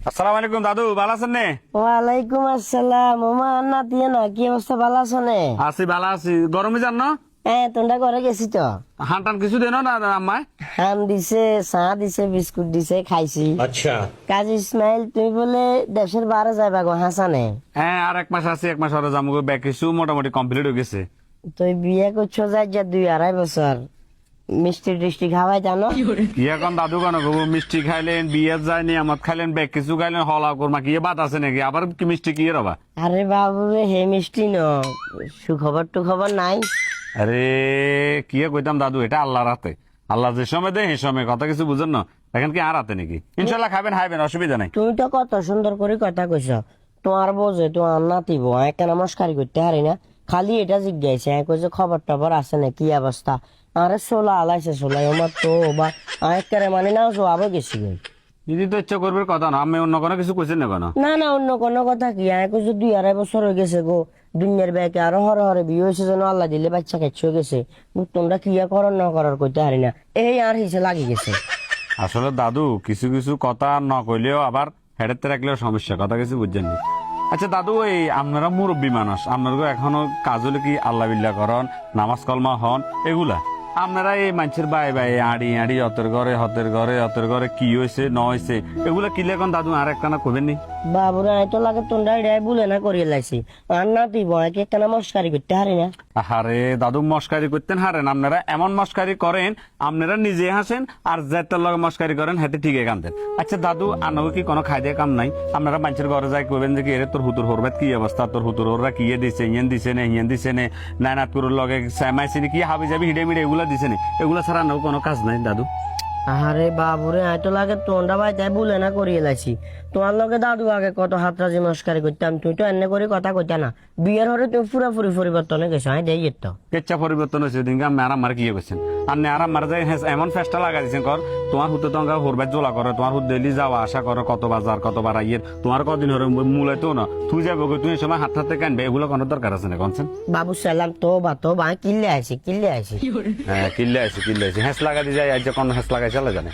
আসসালামু আলাইকুম দাদু, ভালো আছেন নে? ওয়ালাইকুম আসসালাম। ওমা আন্না দিয়ে না, কি অবস্থা? ভালো আছো নে? আছি, ভালো আছি। গরমে যান না? হ্যাঁ, তোমরা ঘরে গেছি তো। হান টান কিছু দেন না আম্মায়? হাম দিছে, চা দিছে, বিস্কুট দিছে, খাইছি। আচ্ছা। কাজী ইসমাইল, তুমি বলে দেশের বাইরে যাইবা গো হাসানে? হ্যাঁ, আর এক মাস আছে, এক মাস আরো যাবো। ব্যাক কিছু মোটামুটি কমপ্লিট হয়ে গেছে। তুই বিয়ে করছো যাই যা 2-2.5 বছর, মিষ্টি টিষ্টি খাওয়াই জানো? কি এখন দাদু কেন গো? মিষ্টি খাইলেন, বিয়ে যায়, নিয়ামত খাইলেন, ব্যাক কিছু খাইলেন, হলা কর্মা কি বাদ আছে নাকি? আবার কি মিষ্টি কি রবা? আরে বাবু রে, হে মিষ্টি ন, সুখবর টুখবর নাই? আরে কি কইতাম দাদু, এটা আল্লাহর হাতে। আল্লাহ যে সময় দেয় সেই সময়, কথা কিছু বুঝেন না। এখন কি আর হাতে নাকি? ইনশাল্লাহ খাবেন, খাইবেন, অসুবিধা নাই। তুমি তো কত সুন্দর করে কথা কইছ। তোমার বোঝে তোমার নাতিব একটা নমস্কার করতে হারি না, খালি এটা জিজ্ঞাসা কইছে খবর টবর আছে না, কি অবস্থা? আরে সোলা আলাইছে, সোলাই আমার তো বা একেবারে মানে না জবাবও গেছি গই। যদি তো ইচ্ছা করবে কথা না, আমি অন্য কোনো কিছু কইছেন না কেন? না না, অন্য কোনো কথা কি, কইছে 2-2.5 বছর হয়ে গেছে গো, দুনিয়ার ব্যাগে আরো হরে হরে বিয়ে হয়েছে, যেন আল্লাহ দিলে বাচ্চা খেচ্ছে গেছে। তোমরা ক্রিয়া করার না করার করতে হারি না, এই আর হিসে লাগি গেছে। আসলে দাদু কিছু কিছু কথা না কইলেও আবার হেডেতে রাখলেও সমস্যা, কথা কিছু বুঝছেন নি? আচ্ছা দাদু, এই আপনারা মুরব্বী মানুষ, আপনারা এখনো কাজ হলে কি আল্লাহ বিল্লাহ করন, নামাজ কলমা হন, এগুলা আপনারা এই মানুষের বাই বাই আড়ি আড়ি অতের ঘরে হতের ঘরে অতের ঘরে কি হয়েছে ন হয়েছে এগুলা কি লেখন দাদু আর একটা না কবেন নি? বাবুরা এত লাগে তোমরা এটাই বলে না করিয়ে লাইছি, আর না তুই বয়কে একটা নমস্কারই করতে হারি না। আরে দাদু, মস্কারি করতেন হারেন? আপনারা এমন মস্কারি করেন, আপনারা নিজে হাসেন আর যেটার লগে মস্কারি করেন হাতে ঠিক কান্দেন। আচ্ছা দাদু, আনাও কি কোনো খাই দিয়ে কাম নাই? আপনারা মানুষের ঘরে যাই কবেন যে এরে তোর হুতুর হরবাত কি অবস্থা, তোর হুতুর হররা কি দিছে, ইয়েন দিছে না হিয়েন দিছে নে, নায়নাথপুরের লগে শ্যামাইছিনি কি হাবি যাবি হিডে মিডে এগুলা দিছে নি? এগুলা ছাড়া আনাও কোনো কাজ নাই দাদু। আরে বাবুরে এত লাগে তোমরা ভাই তাই বলে না করিয়ে লাইছি। তোমার লগে দাদু আগে কত হাতরাজি মস্কারি করতাম, তুই তো এনে করে কথা কইতা না। বিয়ের হরে তুমি পুরাপুরি পরিবর্তন হয়ে গেছো, হ্যাঁ দেই তো। কেচ্ছা পরিবর্তন হয়েছে দিনকে আমি আরাম মারে কি করছেন? আর নে আরাম মারে যাই এমন ফেস্টা লাগা দিচ্ছেন কর, তোমার হুতে তো হরবাই জোলা করে, তোমার হুত ডেলি যাওয়া আসা করে, কত বাজার কতবার আইয়ের, তোমার কদিন হরে মূলাইতো না, তুই যাবো তুমি সময় হাত হাতে কানবে, এগুলো কোনো দরকার আছে না কনছেন? বাবু সালাম তো বা কিনলে আইছি কিনলে আইছি। হ্যাঁ কিল্লে আছি, কিল্লে আছি, হ্যাঁস লাগা দিয়ে যাই, আজ কোন হ্যাঁস লাগাই চলে জানে।